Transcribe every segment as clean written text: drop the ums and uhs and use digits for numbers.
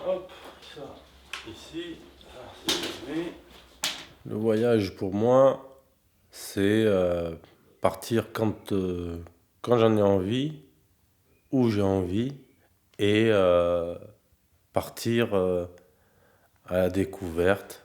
hop, ça, ici, ça, c'est réglé. Le voyage pour moi, c'est partir quand j'en ai envie, où j'ai envie, et partir à la découverte.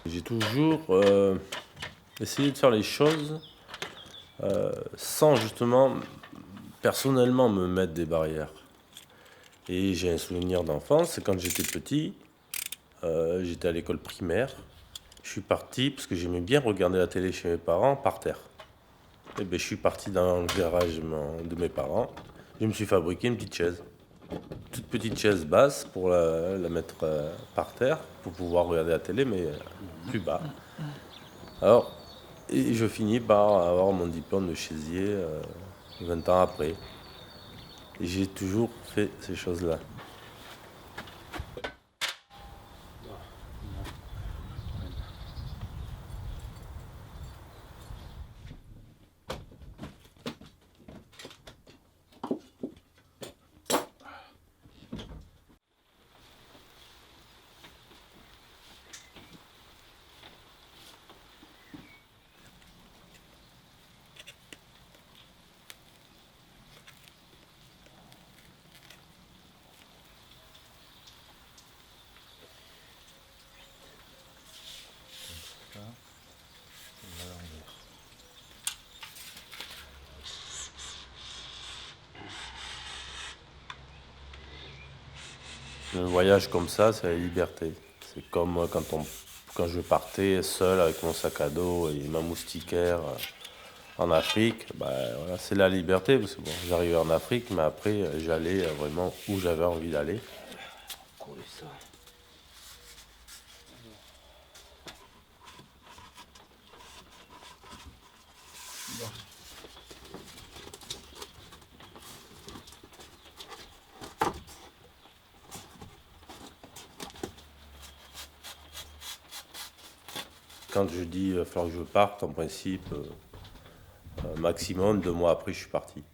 J'ai toujours essayé de faire les choses sans justement personnellement me mettre des barrières. Et j'ai un souvenir d'enfance, c'est quand j'étais petit, j'étais à l'école primaire, je suis parti parce que j'aimais bien regarder la télé chez mes parents par terre. Et ben, je suis parti dans le garage de mes parents, je me suis fabriqué une petite chaise. Toute petite chaise basse pour la mettre par terre, pour pouvoir regarder la télé, mais plus bas. Alors, et je finis par avoir mon diplôme de chaisier 20 ans après. Et j'ai toujours fait ces choses-là. Le voyage comme ça, c'est la liberté. C'est comme moi quand je partais seul avec mon sac à dos et ma moustiquaire en Afrique, bah, voilà, c'est la liberté. Parce que bon, j'arrivais en Afrique, mais après, j'allais vraiment où j'avais envie d'aller. Coller ça. Quand je dis il va falloir que je parte, en principe, maximum 2 mois après, je suis parti.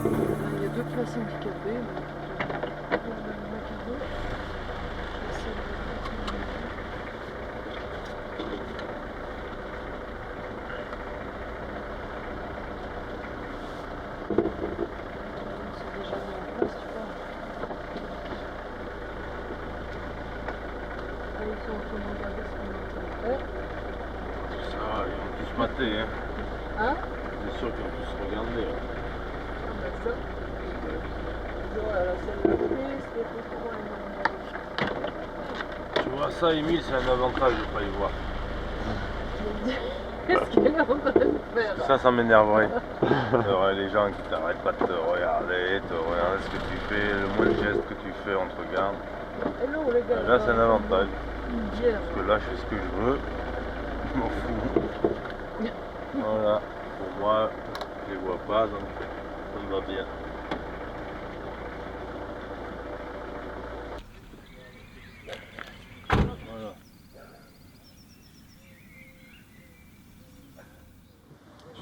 Il y a deux places handicapées. C'est déjà mis en place, tu vois. Là, ils sont en train de regarder ce qu'on est en train de faire. Ça, ils vont tous mater, hein. Hein? C'est sûr qu'ils vont tous regarder. Hein. Ah ben ça. Voilà, la salle de prise, les photos, Tu vois, ça, Émile, c'est un avantage de ne pas y voir. qu'est-ce qu'elle est en train de faire? Ça m'énerverait. Les gens qui t'arrêtent pas de te regarder ce que tu fais, le moindre geste que tu fais, on te regarde. Hello les gars. Là, c'est un avantage. Une bière. Parce que là, je fais ce que je veux. Je m'en fous. Voilà. Pour moi, je les vois pas, donc ça me va bien. Voilà.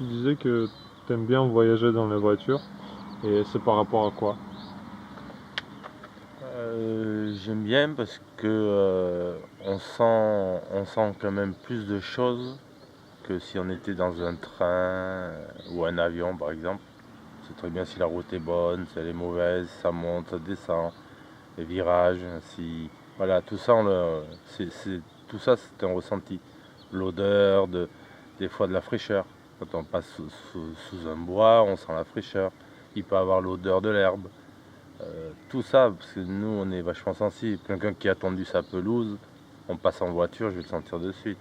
tu disais que t'aimes bien voyager dans la voiture, et c'est par rapport à quoi? J'aime bien parce que on sent quand même plus de choses que si on était dans un train ou un avion par exemple. C'est très bien si la route est bonne, si elle est mauvaise, ça monte, ça descend, les virages, si voilà, tout ça tout ça c'est un ressenti. L'odeur des fois de la fraîcheur. Quand on passe sous un bois, on sent la fraîcheur. Il peut avoir l'odeur de l'herbe. Tout ça, parce que nous on est vachement sensibles. Quelqu'un qui a tondu sa pelouse, on passe en voiture, je vais le sentir de suite.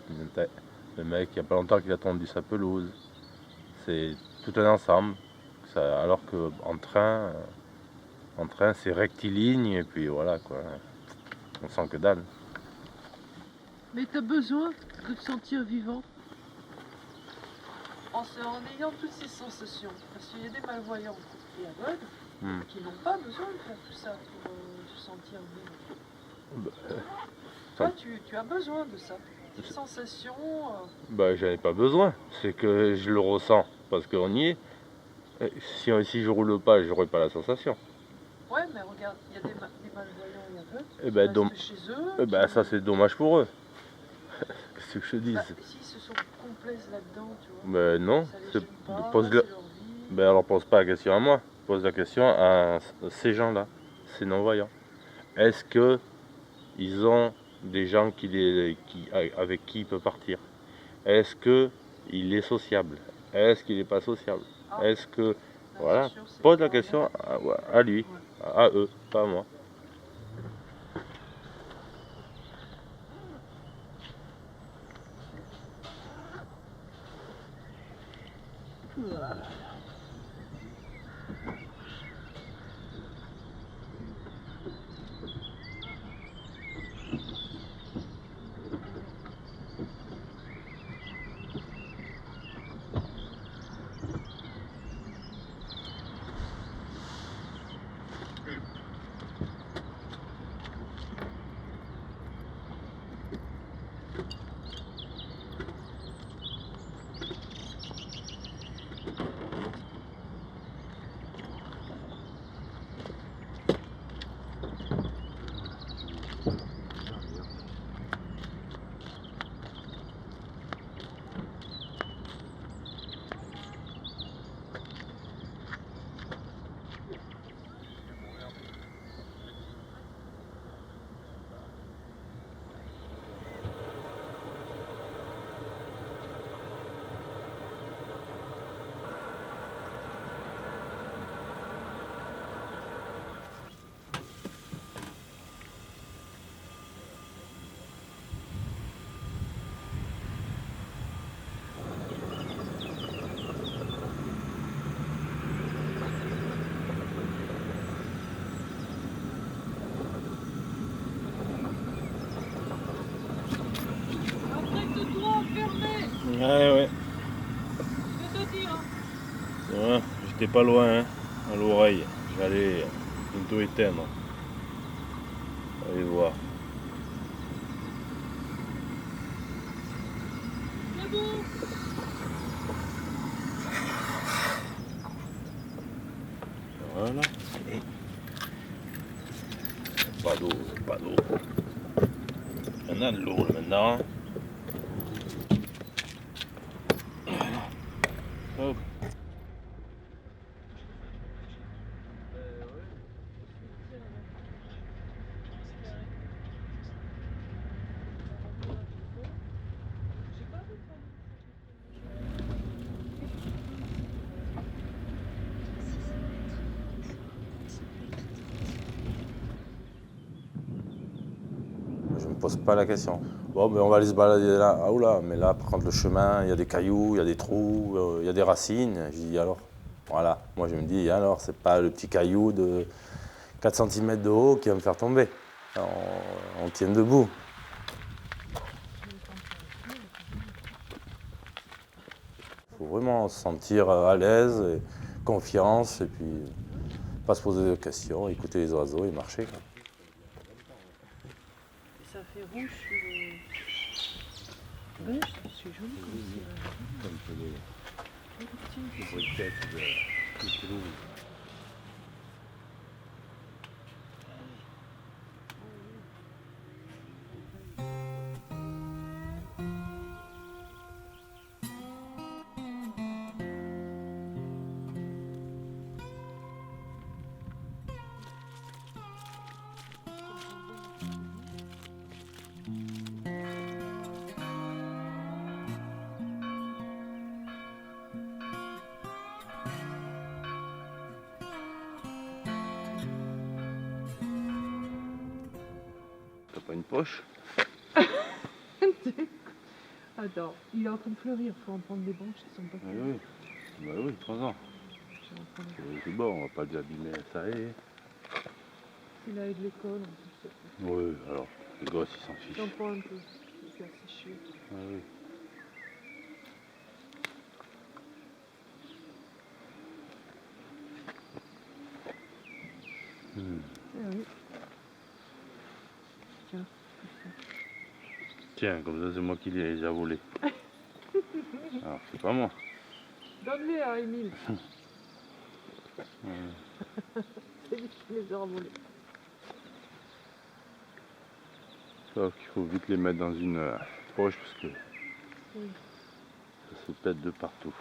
Le mec, il n'y a pas longtemps qu'il a tondu sa pelouse. C'est tout un ensemble. Alors en train c'est rectiligne et puis voilà quoi. On sent que dalle. Mais tu as besoin de te sentir vivant en ayant toutes ces sensations. Parce qu'il y a des malvoyants et aveugles qui n'ont pas besoin de faire tout ça pour se sentir vivant. Toi, tu as besoin de ça. Des sensations. J'en ai pas besoin. C'est que je le ressens parce qu'on y est. Si je roule pas, j'aurais pas la sensation. Ouais, mais regarde, il y a des malvoyants et aveugles qui restent chez eux. Ça c'est dommage pour eux. Qu'est-ce que je te dis? S'ils se sont complaises là-dedans, tu vois. Non. Ça les gêne pas, Pose c'est leur vie. alors pose pas la question à moi. Pose la question à ces gens-là, ces non-voyants. Est-ce que ils ont des gens avec qui il peut partir? Est-ce qu'il est sociable? Est-ce qu'il n'est pas sociable? Est-ce que... Voilà, pose la question à lui, à eux, pas à moi. Ouais. Je te dis, Ouais, j'étais pas loin, hein, à l'oreille. J'allais bientôt éteindre. Allez voir. c'est bon. Voilà. Pas d'eau, pas d'eau. Il y en a de l'eau là, maintenant. Hop. Je me pose pas la question. Bon, on va aller se balader là. Ah oula, mais là, par contre, le chemin, il y a des cailloux, il y a des trous, il y a des racines. Je dis alors, voilà. Moi, je me dis, alors, c'est pas le petit caillou de 4 cm de haut qui va me faire tomber. On tient debout. Il faut vraiment se sentir à l'aise, et confiance, et puis pas se poser de questions, écouter les oiseaux et marcher, quoi. Ça fait rouge sur beige, c'est joli comme ça. petit. briquettes de kilos. T'as pas une poche? Attends, il est en train de fleurir, faut en prendre des branches qui sont pas Oui, fleuries. oui. Bah oui, 3 ans. Je vais en prendre un. C'est bon, on va pas lui abîmer ça est. Il a eu de l'école en plus. Oui, alors, les gosses ils s'en fichent. J'en prends un peu, c'est assez chiant. Ah oui. Eh oui. Tiens, Tiens, comme ça c'est moi qui les a volés. Alors c'est pas moi. donne-les à Émile. Ouais. C'est lui qui les a volés. Sauf qu'il faut vite les mettre dans une poche parce que Oui. ça se pète de partout.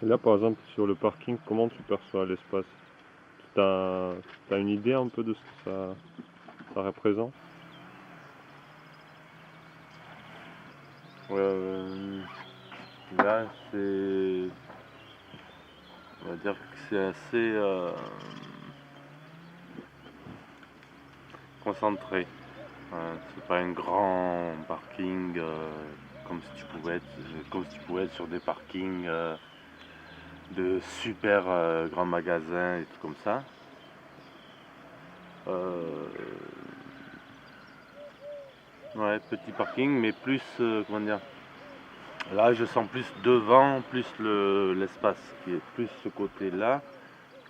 Et là, par exemple, sur le parking, comment tu perçois l'espace? T'as une idée un peu de ce que ça représente? Là c'est, on va dire que c'est assez concentré. C'est pas un grand parking comme si tu pouvais être sur des parkings de super grands magasins et tout comme ça. Ouais, petit parking, mais plus, comment dire, là je sens plus devant, plus l'espace qui est plus ce côté-là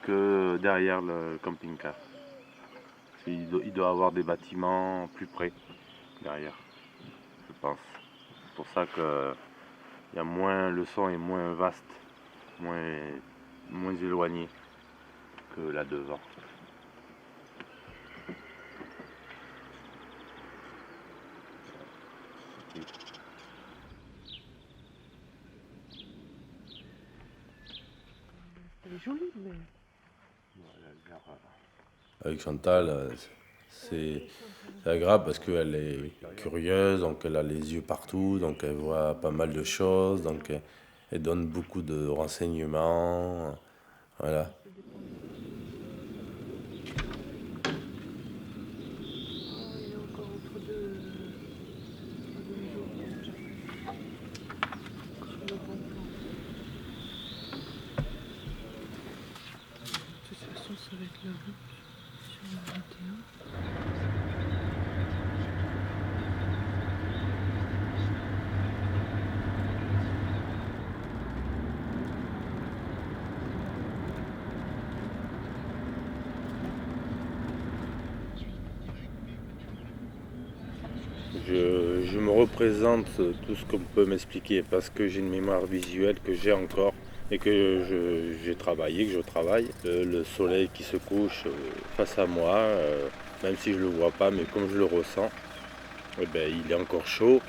que derrière le camping-car. Il doit avoir des bâtiments plus près derrière, je pense. C'est pour ça que le son est moins vaste, moins éloigné que là devant. Elle est jolie, mais. Avec Chantal, c'est agréable parce qu'elle est curieuse, donc elle a les yeux partout, donc elle voit pas mal de choses, donc elle donne beaucoup de renseignements. Voilà. Ça dépend du. Oh, il est encore entre deux jours déjà. Sur le bon plan. De toute façon, ça va être la route sur le 21. Je me représente tout ce qu'on peut m'expliquer parce que j'ai une mémoire visuelle que j'ai encore et que j'ai travaillé, que je travaille. Le soleil qui se couche face à moi, même si je ne le vois pas, mais comme je le ressens, eh ben, il est encore chaud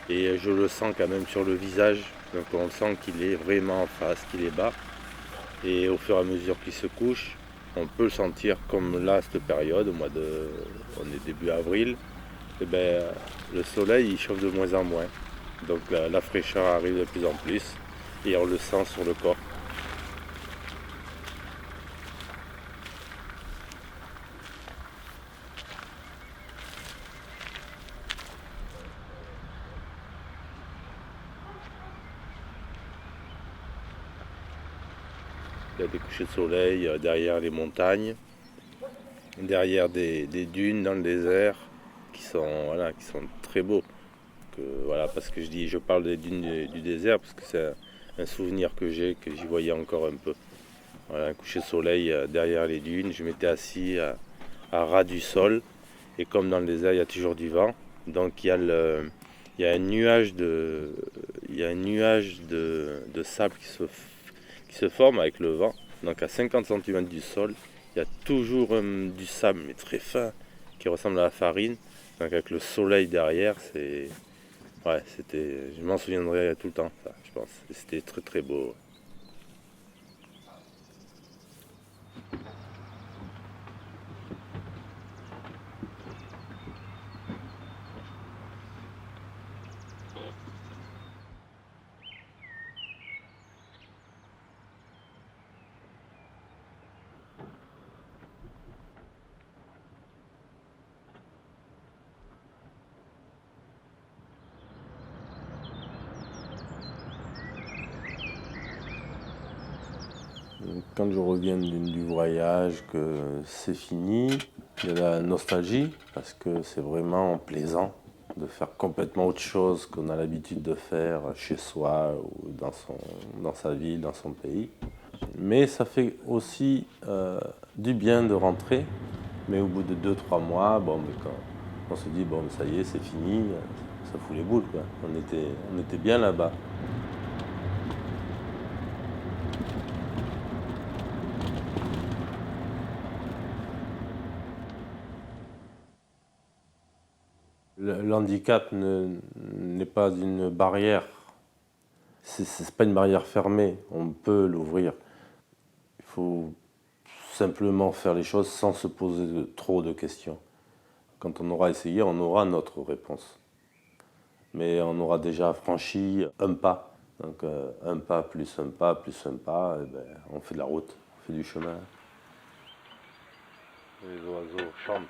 et je le sens quand même sur le visage. Donc on sent qu'il est vraiment en face, qu'il est bas. Et au fur et à mesure qu'il se couche, on peut le sentir comme là, cette période, on est début avril. Eh ben, le soleil il chauffe de moins en moins. Donc la fraîcheur arrive de plus en plus et on le sent sur le corps. Il y a des couchers de soleil derrière les montagnes, derrière des dunes dans le désert qui sont très beaux. Parce que je parle des dunes du désert parce que c'est un souvenir que j'ai, que j'y voyais encore un peu. Voilà, un coucher de soleil derrière les dunes, je m'étais assis à ras du sol, et comme dans le désert il y a toujours du vent, donc il y a un nuage de sable qui se forme avec le vent. Donc à 50 cm du sol, il y a toujours du sable, mais très fin, qui ressemble à la farine. Donc avec le soleil derrière, je m'en souviendrai tout le temps, ça, je pense. Et c'était très très beau. Quand je reviens du voyage, que c'est fini, il y a la nostalgie, parce que c'est vraiment plaisant de faire complètement autre chose qu'on a l'habitude de faire chez soi ou dans sa ville, dans son pays. Mais ça fait aussi du bien de rentrer, mais au bout de 2-3 mois, quand on se dit ça y est, c'est fini, ça fout les boules, quoi. On était bien là-bas. Le handicap n'est pas une barrière. C'est pas une barrière fermée. On peut l'ouvrir. Il faut simplement faire les choses sans se poser trop de questions. Quand on aura essayé, on aura notre réponse. Mais on aura déjà franchi un pas. Donc un pas, plus un pas, plus un pas, on fait de la route, on fait du chemin. Les oiseaux chantent.